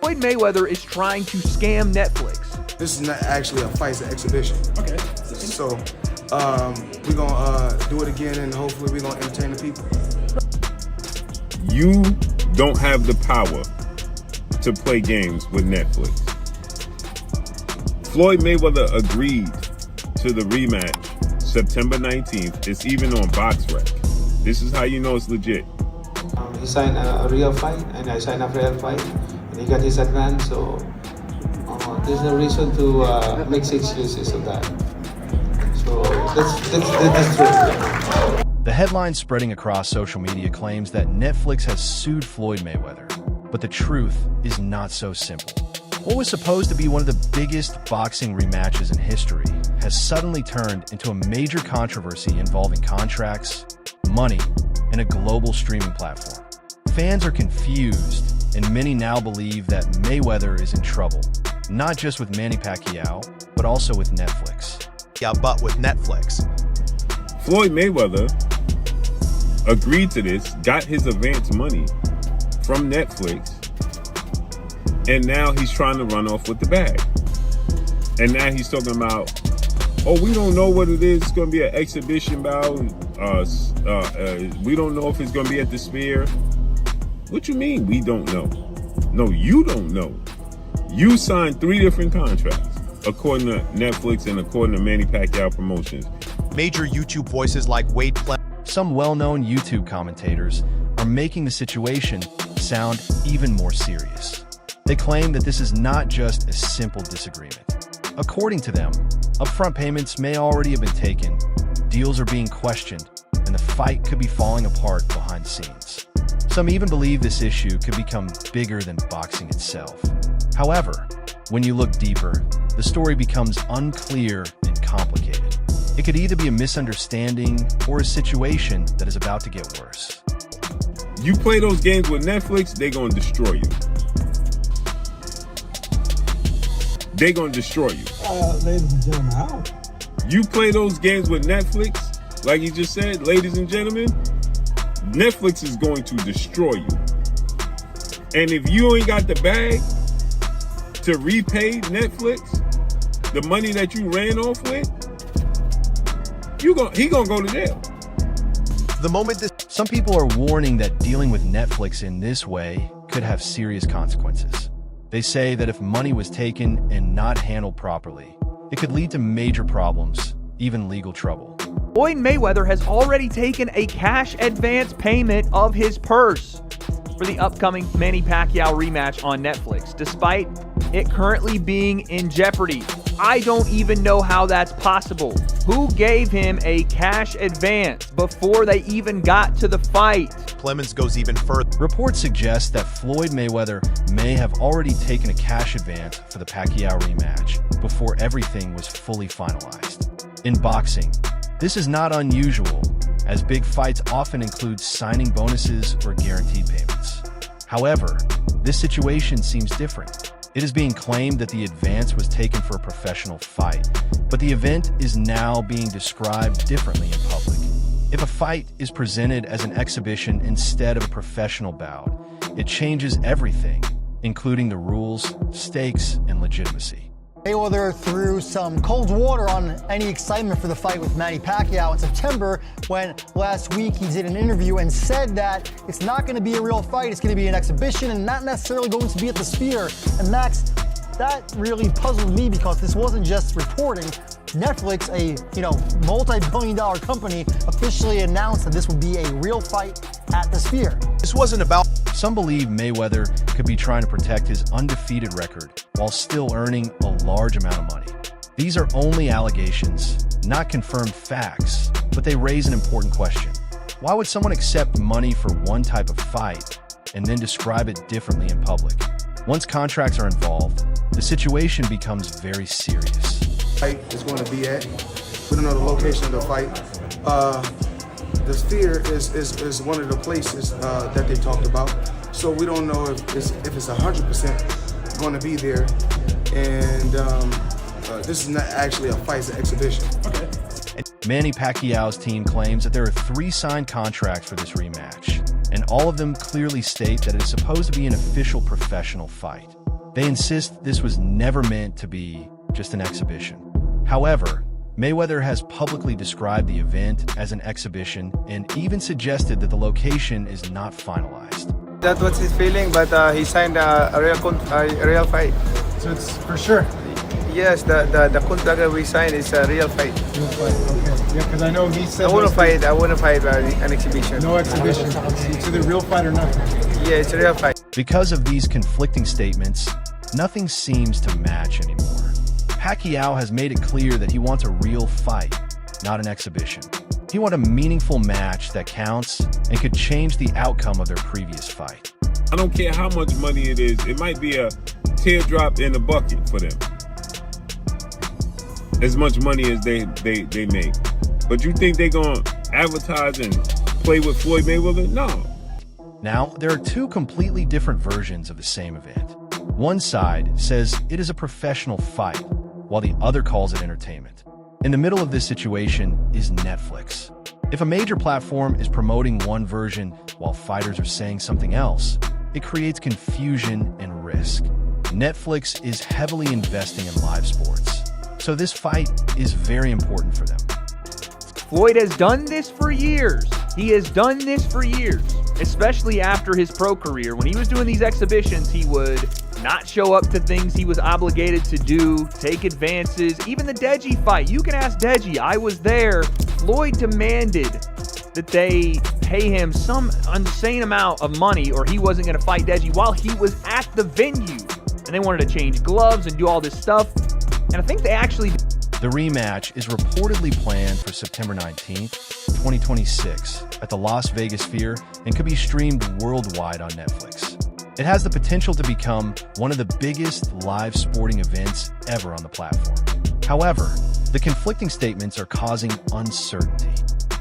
Floyd Mayweather is trying to scam Netflix. This is not actually a fight, it's an exhibition. Okay. So we're gonna do it again, and hopefully we're gonna entertain the people. You don't have the power to play games with Netflix. Floyd Mayweather agreed to the rematch September 19th. It's even on BoxRec. This is how you know it's legit. He signed a real fight, and I signed a real fight, and he got his advance, so there's no reason to make excuses of that. So that's true. The headline spreading across social media claims that Netflix has sued Floyd Mayweather, but the truth is not so simple. What was supposed to be one of the biggest boxing rematches in history has suddenly turned into a major controversy involving contracts, money, and a global streaming platform. Fans are confused, and many now believe that Mayweather is in trouble, not just with Manny Pacquiao, but also with Netflix. Yeah, but with Netflix. Floyd Mayweather agreed to this, got his advance money from Netflix, and now he's trying to run off with the bag. And now he's talking about, oh, we don't know what it is. It's going to be an exhibition bout. We don't know if it's going to be at the Sphere. What you mean we don't know? No, you don't know. You signed 3 different contracts, according to Netflix and according to Manny Pacquiao Promotions. Major YouTube voices like Wade Clem. Some well-known YouTube commentators are making the situation sound even more serious. They claim that this is not just a simple disagreement. According to them, upfront payments may already have been taken, deals are being questioned, and the fight could be falling apart behind the scenes. Some even believe this issue could become bigger than boxing itself. However, when you look deeper, the story becomes unclear and complicated. It could either be a misunderstanding or a situation that is about to get worse. You play those games with Netflix, they're going to destroy you. They're going to destroy you. Ladies and gentlemen, how? You play those games with Netflix, like you just said, ladies and gentlemen, Netflix is going to destroy you. And if you ain't got the bag to repay Netflix, the money that you ran off with, he gonna go to jail. The moment Some people are warning that dealing with Netflix in this way could have serious consequences. They say that if money was taken and not handled properly, it could lead to major problems, even legal trouble. Floyd Mayweather has already taken a cash advance payment of his purse for the upcoming Manny Pacquiao rematch on Netflix, despite it currently being in jeopardy. I don't even know how that's possible. Who gave him a cash advance before they even got to the fight? Clemens goes even further. Reports suggest that Floyd Mayweather may have already taken a cash advance for the Pacquiao rematch before everything was fully finalized. In boxing, this is not unusual, as big fights often include signing bonuses or guaranteed payments. However, this situation seems different. It is being claimed that the advance was taken for a professional fight, but the event is now being described differently in public. If a fight is presented as an exhibition instead of a professional bout, it changes everything, including the rules, stakes, and legitimacy. Mayweather threw some cold water on any excitement for the fight with Manny Pacquiao in September, when last week he did an interview and said that it's not going to be a real fight, it's going to be an exhibition and not necessarily going to be at the Sphere. And Max, that really puzzled me because this wasn't just reporting. Netflix, a multi-billion-dollar company, officially announced that this would be a real fight at the Sphere. This wasn't about. Some believe Mayweather could be trying to protect his undefeated record while still earning a large amount of money. These are only allegations, not confirmed facts, but they raise an important question. Why would someone accept money for one type of fight and then describe it differently in public? Once contracts are involved, the situation becomes very serious. Fight is going to be at. We don't know the location of the fight. The Sphere is one of the places that they talked about. So we don't know if it's 100% going to be there. And this is not actually a fight, it's an exhibition. Okay. Manny Pacquiao's team claims that there are 3 signed contracts for this rematch, and all of them clearly state that it is supposed to be an official professional fight. They insist this was never meant to be just an exhibition. However, Mayweather has publicly described the event as an exhibition and even suggested that the location is not finalized. That's what he's feeling, but he signed a real fight. So it's for sure. Yes, the contract that we signed is a real fight. Real fight. Okay. Yeah, because I know he said I want to fight an exhibition. no exhibition. It's either real fight or nothing. Yeah, it's a real fight. Because of these conflicting statements, nothing seems to match anymore. Pacquiao has made it clear that he wants a real fight, not an exhibition. He wants a meaningful match that counts and could change the outcome of their previous fight. I don't care how much money it is. It might be a teardrop in the bucket for them. As much money as they make. But you think they're going to advertise and play with Floyd Mayweather? No. Now, there are two completely different versions of the same event. One side says it is a professional fight, while the other calls it entertainment. In the middle of this situation is Netflix. If a major platform is promoting one version while fighters are saying something else, it creates confusion and risk. Netflix is heavily investing in live sports, so this fight is very important for them. Floyd has done this for years. He has done this for years, especially after his pro career. When he was doing these exhibitions, he would not show up to things he was obligated to do, take advances. Even the Deji fight, you can ask Deji, I was there. Floyd demanded that they pay him some insane amount of money or he wasn't going to fight Deji while he was at the venue. And they wanted to change gloves and do all this stuff. And I think they actually... The rematch is reportedly planned for September 19th, 2026 at the Las Vegas Sphere and could be streamed worldwide on Netflix. It has the potential to become one of the biggest live sporting events ever on the platform. However, the conflicting statements are causing uncertainty.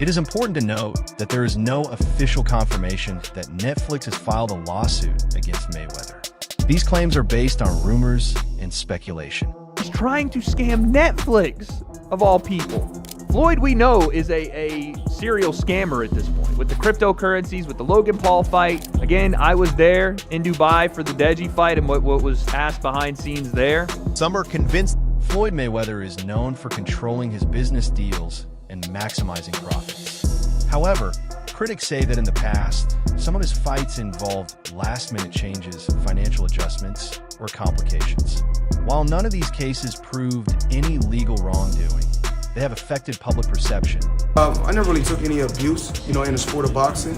It is important to note that there is no official confirmation that Netflix has filed a lawsuit against Mayweather. These claims are based on rumors and speculation. He's trying to scam Netflix, of all people. Floyd, we know, is a serial scammer at this point. With the cryptocurrencies, with the Logan Paul fight. Again, I was there in Dubai for the Deji fight and what was asked behind scenes there. Some are convinced Floyd Mayweather is known for controlling his business deals and maximizing profits. However, critics say that in the past, some of his fights involved last-minute changes, financial adjustments, or complications. While none of these cases proved any legal wrongdoing, they have affected public perception. I never really took any abuse, in the sport of boxing.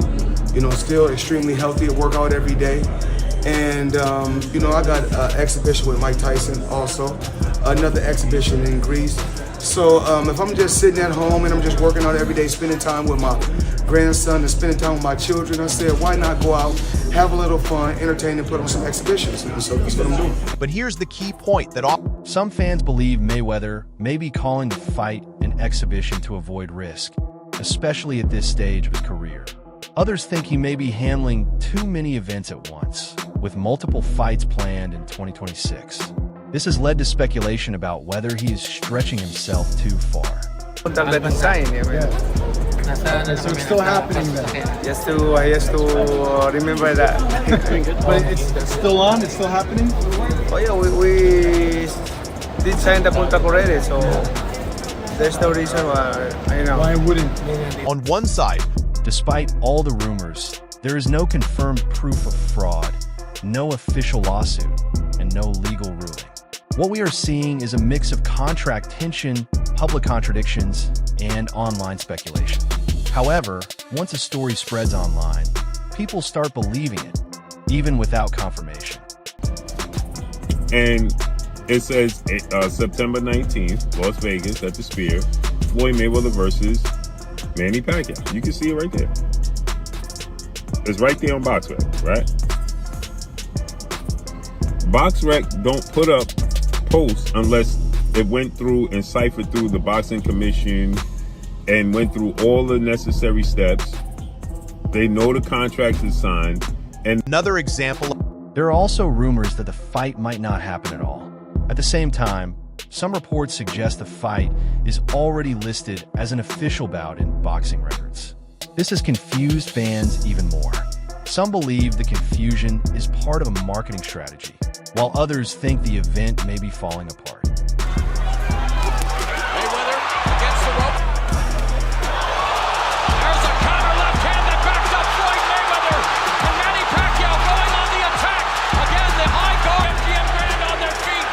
Still extremely healthy. I work out every day. And, I got an exhibition with Mike Tyson also, another exhibition in Greece. So if I'm just sitting at home and I'm just working out every day, spending time with my grandson and spending time with my children, I said, why not go out, have a little fun, entertain, and put on some exhibitions? And so that's what I'm doing. But here's the key point that some fans believe Mayweather may be calling the fight an exhibition to avoid risk, especially at this stage of his career. Others think he may be handling too many events at once, with multiple fights planned in 2026. This has led to speculation about whether he is stretching himself too far. So it's still happening then. Yes, to remember that. But it's still on? It's still happening? Oh yeah, we did sign the contract already, so there's no reason why, Why wouldn't? on one side, Despite all the rumors, there is no confirmed proof of fraud, no official lawsuit, and no legal ruling. What we are seeing is a mix of contract tension, public contradictions, and online speculation. However, once a story spreads online, people start believing it, even without confirmation. And it says September 19th, Las Vegas at the Sphere, Floyd Mayweather versus Manny Pacquiao. You can see it right there. It's right there on BoxRec, right? BoxRec don't put up posts unless it went through and ciphered through the boxing commission and went through all the necessary steps. They know the contract is signed. And another example. There are also rumors that the fight might not happen at all. At the same time, some reports suggest the fight is already listed as an official bout in boxing records. This has confused fans even more. Some believe the confusion is part of a marketing strategy, while others think the event may be falling apart. Mayweather against the rope. There's a counter left hand that backs up Floyd Mayweather. And Manny Pacquiao going on the attack. Again, the high guard. MGM Grand on their feet.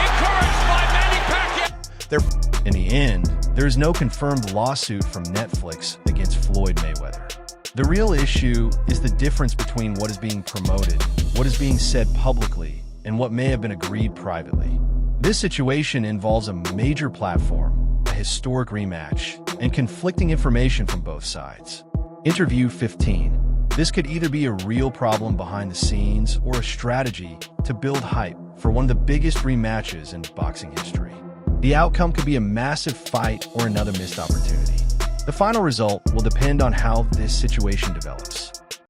Encouraged by Manny Pacquiao. In the end, there is no confirmed lawsuit from Netflix against Floyd Mayweather. The real issue is the difference between what is being promoted, what is being said publicly, and what may have been agreed privately. This situation involves a major platform, a historic rematch, and conflicting information from both sides. Interview 15. This could either be a real problem behind the scenes or a strategy to build hype for one of the biggest rematches in boxing history. The outcome could be a massive fight or another missed opportunity. The final result will depend on how this situation develops.